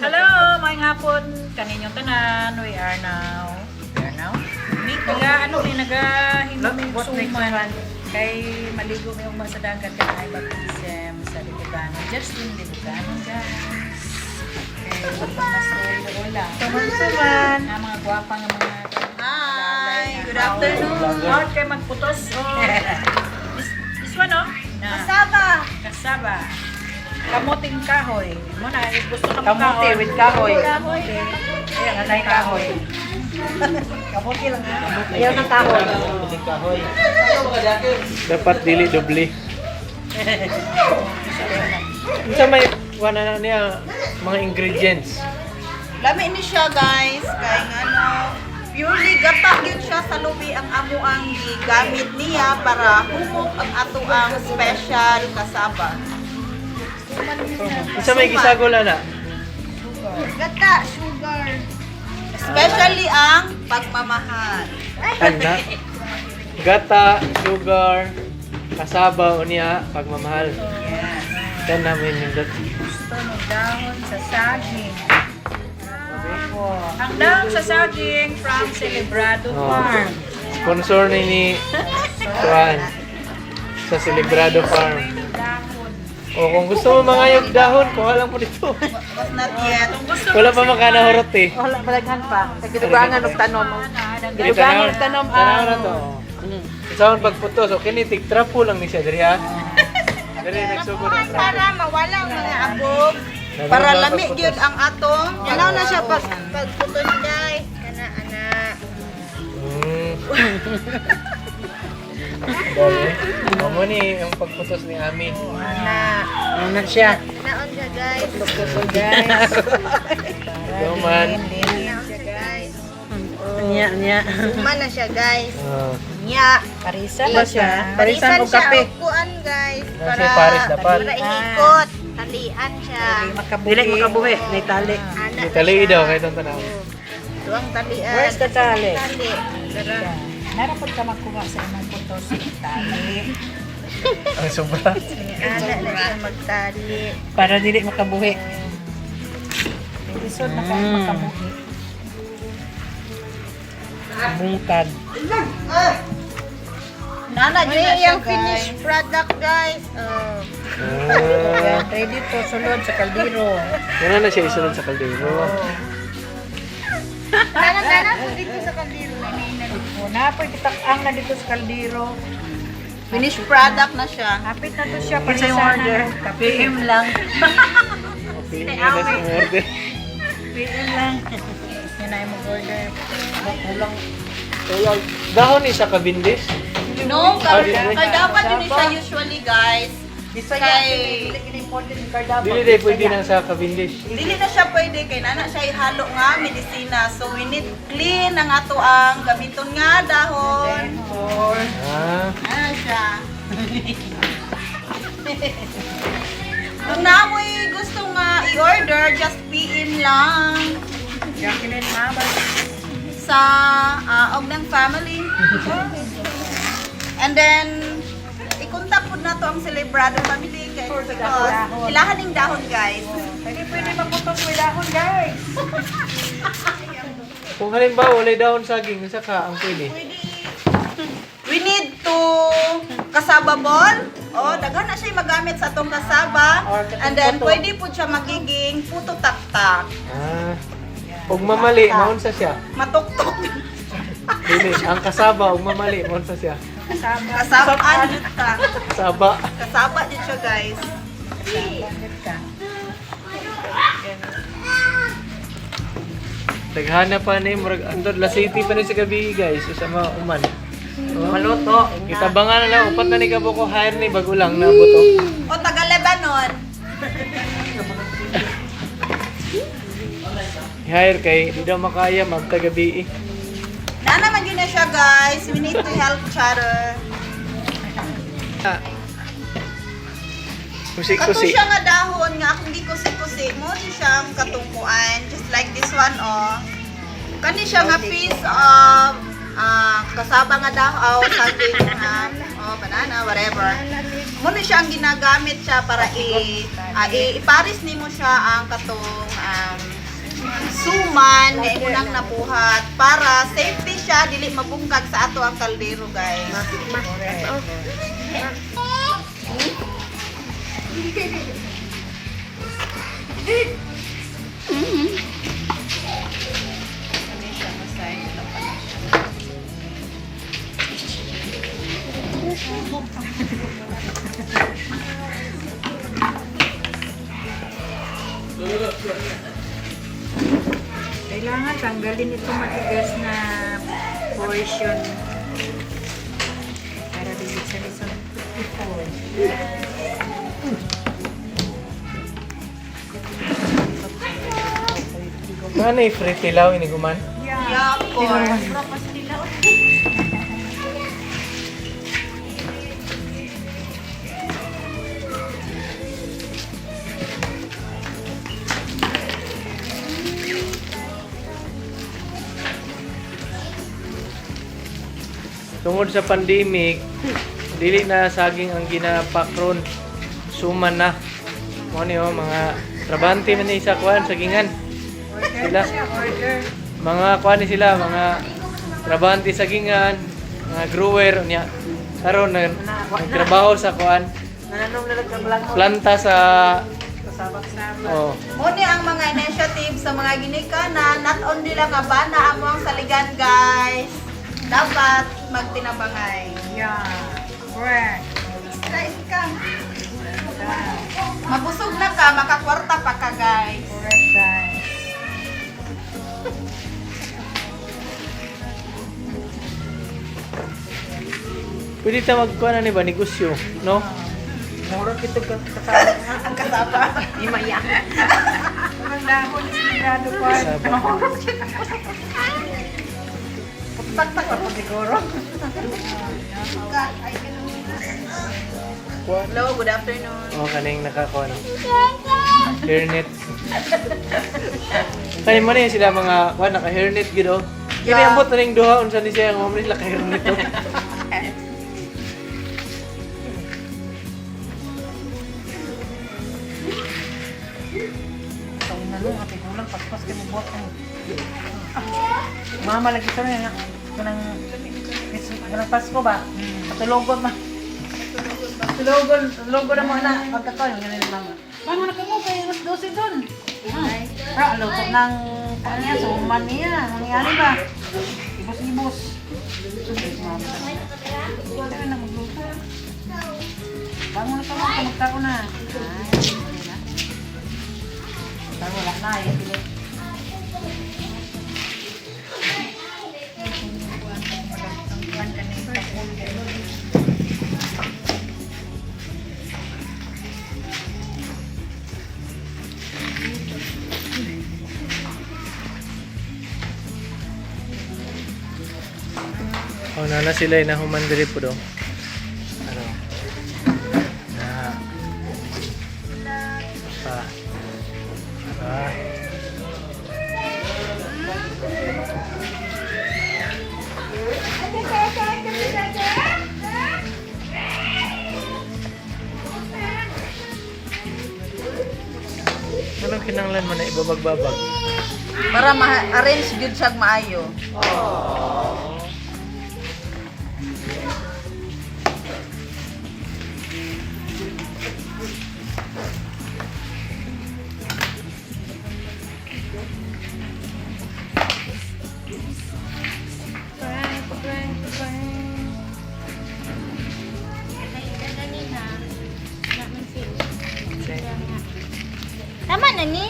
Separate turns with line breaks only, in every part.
Hello, maayong hapon kaninyong tanan. We are now. Nagahimong suman. Kay maligo may umang sa dagat kay ay baptism sa Libugano. Justin Libugano, guys. Mas ulang.
Suman.
Na mga gwapang mga
Hi, good afternoon.
Out kay magputos. Oh. This one, oh.
Kasaba.
Kasaba. Kamuting kahoy. Mo na gusto ka
Kamuti with kahoy.
Kamuti. Ayan, anay kahoy.
Kamuti lang ha. Ayaw ng kahoy.
Dapat dili doble. Unsa may wala na niya mga ingredients.
Lami ni siya guys. Kaya ano, purely gata yun siya sa lubi ang amo ang gigamit niya para humok ang ato ang special kasaba.
Unsa may gisagol ana?
Gata, sugar. Especially ang pagmamahal.
Tanda. Gata, sugar, kasaba unya pagmamahal.
Yes.
Kan namin yung
Gusto ng dahon sa saging. Ang dahon sa saging from Celebrado Farm.
Sponsor ni Juan sa Celebrado Farm.
May dahon.
O kung gusto mo mangayog dahon, kuha lang po dito.
Was not yet.
Kung gusto
Wala pa makanahurot eh.
Wala palaghan pa. Gidugangan og tanom.
Gidugangan
og tanom
Tanaw na to. Sa pagputos, okay ni tigtrapo lang ni siya diri ha. Diri nagsugod ang trapo.
Para mawala ang mga abog. Para lami gyud ang atong. Ano na siya pagputos guys. Kana ana.
Dali. Mamo ni ang pagputos ni Ami.
Ana.
Ano siya?
Naon siya guys.
Pagputos guys.
Duman.
Naon siya guys.
Nya.
Uma na siya guys.
Ah,
Nya.
Parisa ba siya?
Parisan siya og kuan guys.
Kasi Paris dapat.
Para ihikot. Talian siya.
Dili makabuhi, may tali.
Ana.
Itali daw kay itong tanaw.
Tuang talian.
Where's the tali?
Tali. Tara.
Narapod ka magkuha sa imong putos ng tali.
Ang sobra.
Ana na siya magtali.
Para dili makabuhi. Isod na kayo makabuhi. Bungkad.
Nana, dyan yung finished product, guys.
Yan, ready to sulod sa kaldero.
Yan na siya isunod sa kaldero.
Nana, dito sa kaldero.
Una, pwede ang na dito sa kaldero.
Finished product na siya.
Hapit na to siya.
It's yung order. PM lang.
Okay, yan na sa order.
PM lang. Yan ay mag-order.
Kulang. Dahon ni sa kabindis.
No,
Dili
dapat yun siya usually, guys. Kay,
Dili day pwede na sa kabindis.
dili na siya pwede kay nana siya ihalo nga medisina. So we need clean ang ato ang gamiton nga dahon.
Ah,
Ano siya? Kung namoy gusto nga i-order, just PM lang
Jacqueline Mabal.
sa Ogdang Family. And then, i-contact po na to ang Celebrado Family kay ilahan ng dahon, guys.
Hindi pwede magputos may dahon, guys.
kung halimbawa wala dahon saging, isa ka ang pwede.
We need to kasaba ball. Oh, daghan na siya magamit sa atong kasaba. And then, pwede po siya magiging puto tak-tak.
Ah. Ug mamali, maunsa siya.
Matuktok.
Dili, ang kasaba ug mamali, maunsa siya.
Kasaba, ano ta?
Kasaba.
Kasaba din siya, guys.
Daghana pa ni murag andod La City pa ni sa gabi guys, sa mga uman.
Maluto.
Kitabangan na lang upat na ni kabo ko hire ni bago lang na buto.
O, taga Lebanon.
Hire kay di daw makaya magtagabi.
Na naman yun na siya, guys. We need to help each other. Kato
Kusik-kusik.
siya nga dahon nga akong di kusi-kusi mo di siyang katungkuan just like this one oh. Kani siya nga piece of kasaba nga dahaw saging nga banana, whatever. Muna siya ang ginagamit siya para iparis nimo siya ang katong suman nga imunang napuhat para safety siya dili mabungkag sa ato ang kaldero, guys.
Kailangan tanggalin ito matigas na portion para dili sa lisod ipon.
Ano yung free tilaw ini guman?
Yeah, of course.
Tungod sa pandemic, dili na saging ang ginapak ron. Suman na. Mo ni mga trabante man ni sa kuan sagingan. Sila mga kuan ni sila, mga trabante sagingan, mga grower niya. Karon nagtrabaho sa kuan.
Nananom na nagkablangko.
Planta sa
Sabak-sabak.
oh,
Muna ang mga initiative sa mga ginikanan, not only lang abana amo ang saligan, guys. Dapat magtinabangay.
Yeah. Correct.
Stress ka. Mabusog na ka, makakwarta pa ka, guys.
Correct, guys.
pwede ta magkuan ni ba negosyo, no?
Mura kito kasama.
Ang kasama.
Imaya. Ang dahon ni sigurado ko. Tak-tak pa siguro.
Kuan.
Hello, good afternoon.
Oh, kaning nakakuan. Hairnet. Kanin mo na yun sila mga kuan naka-hairnet gid oh. Kini
Yeah.
ambot na ning duha unsa ni siya nga mo nila ka-hairnet oh.
Taon na nung ate gulang paspas kay mo buhat ko. Mama lagi sa niya kanang Pasko ba? Patulogod na. Tulogod na mo na pagkakaon ganun mama. Mama na kamo kay alas 12 doon. Ra luto ng kanya suman niya. Mangyari ba? Ibos-ibos. Mama. Kaya na magluto. Bangon na kamo magtao na. Ay, wala na eh.
Oh, nana sila inahuman diri po do. Ano? Na. Pa. Ah. Anong kinanglan mo na ibabag-babag?
Para ma-arrange gyud siya maayo.
Tama na ni.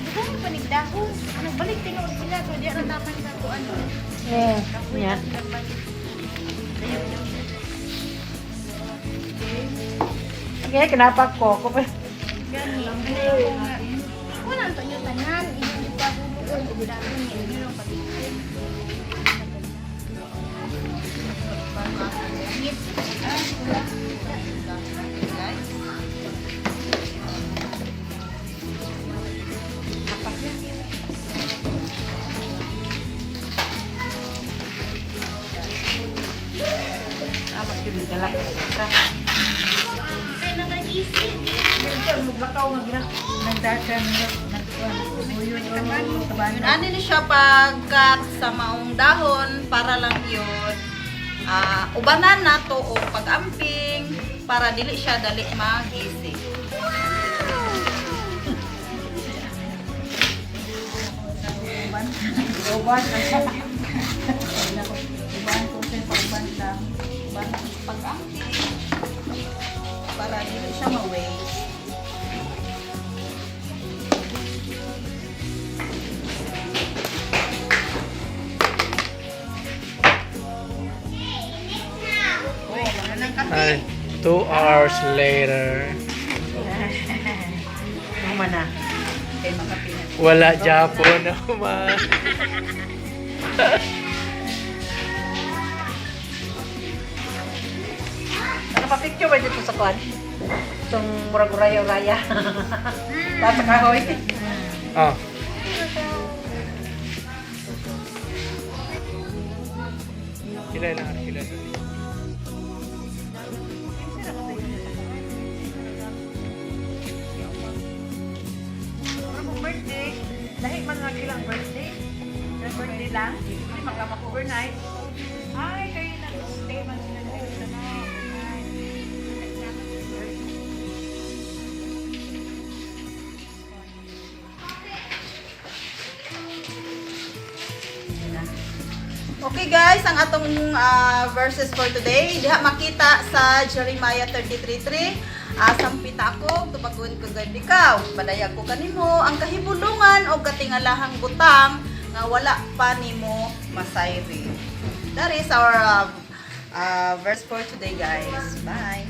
Ito mo panigdahon. Ano balik tinuod sila so di ra naman sa kuan.
Nya. Kaya kinapak ko pa.
Gani. Wala to yung tanan. Hindi pa bubuon og dahon ni pero pagiging.
nagdakan nagkuhan kaban.
Yun, ani ni siya pagkat sa maong dahon para lang yun. Ubanan na to o pag-amping para dili siya dali magising.
Uban ko sa pagban lang.
Pag-amping para dili siya ma-waste.
Ay, 2 hours later.
Mama na. Kay makapinan.
Wala Japon naman.
Ano pa picture ba dito sa kwan? Itong murag-uraya-uraya. Tapos sa kahoy.
Oh. Kilala na, kilala.
Birthday. Lahi man nga kilang birthday. Birthday lang. Hindi magkama-overnight. Ay, kayo nag-stay man sila dito sa
Okay guys, ang atong verses for today, diha makita sa Jeremiah 33:3. Sampita ako, tubagon ko gad ikaw. Badayag ko kanimo ang kahibulungan o katingalahang butang nga wala pa nimo masayri. That is our verse for today guys. Bye.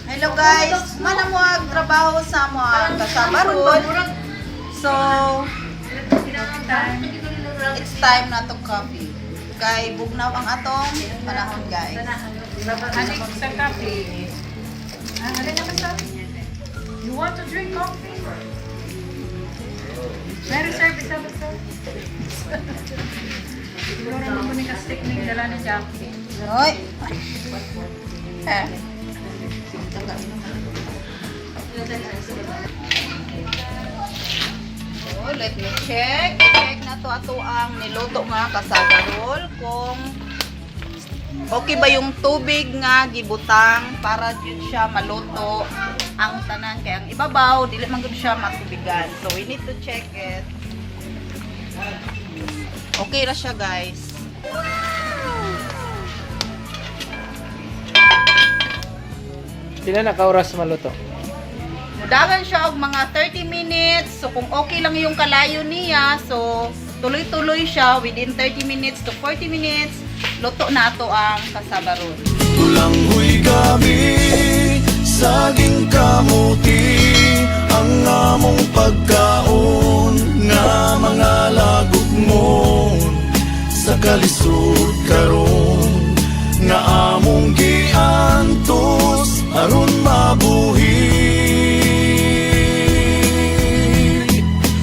Hello guys, mana mo ang trabaho sa mga kasama ron. So, it's time na to coffee. Kay bugnaw ang atong panahon guys.
Anik sa coffee. Alin naman sa You want to drink coffee? Very service of it, sir. Siguro naman ko ni ka-stick na yung dala ni Jackie.
Hoy. Oh, let me check. I-check na to ato ang niluto nga kasagarol kung okay ba yung tubig nga gibutang para jud siya maluto ang tanan kay ang ibabaw dili man gud siya matubigan. So we need to check it. Okay ra siya guys.
Pila na ka oras maluto?
Mudagan siya og mga 30 minutes. So kung okay lang yung kalayo niya, so tuloy-tuloy siya within 30 minutes to 40 minutes, luto na ato ang kasabaron.
Tulanghoy kami, saging kamot